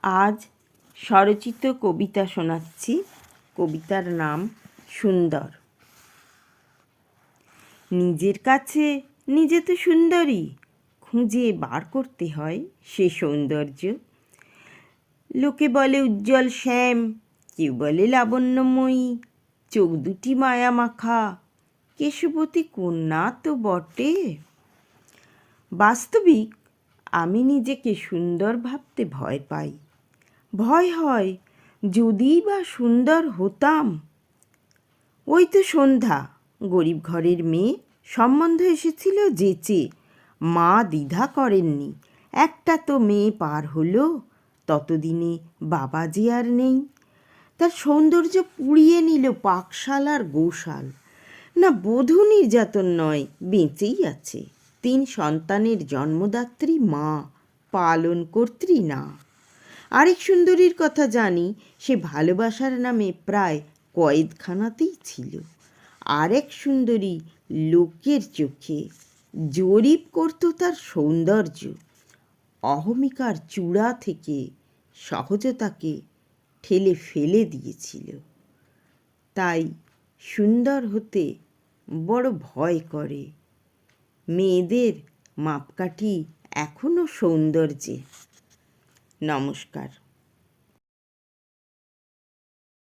আজ স্বরচিত কবিতা শোনাচ্ছি। কবিতার নাম সুন্দর। নিজের কাছে নিজে তো সুন্দরী, খুঁজে বার করতে হয় সে সৌন্দর্য। লোকে বলে উজ্জ্বল শ্যাম, কেউ বলে লাবণ্যময়ী, চোখ দুটি মায়া মাখা, কেশবতী কন্যা তো বটে। বাস্তবিক আমি নিজেকে সুন্দর ভাবতে ভয় পাই। ভয় হয় যদিই বা সুন্দর হতাম। ওই তো সন্ধ্যা, গরিব ঘরের মেয়ে, সম্বন্ধ এসেছিল যেচে। মা দ্বিধা করেননি, একটা তো মেয়ে পার হলো, ততদিনে বাবা যে আর নেই। তার সৌন্দর্য পুড়িয়ে নিল পাকশাল আর গোশাল। না, বধূ নির্যাতন নয়, বেঁচেই আছে 3 সন্তানের জন্মদাত্রী মা, পালন কর্ত্রী না। আরেক সুন্দরীর কথা জানি, সে ভালোবাসার নামে প্রায় কয়েদখানাতেই ছিল। আরেক সুন্দরী লোকের চোখে জরিপ করত তার সৌন্দর্য। অহমিকার চূড়া থেকে সহজতাকে ঠেলে ফেলে দিয়েছিল। তাই সুন্দর হতে বড় ভয় করে। মেয়েদের মাপকাঠি এখনো সৌন্দর্যে। নমস্কার।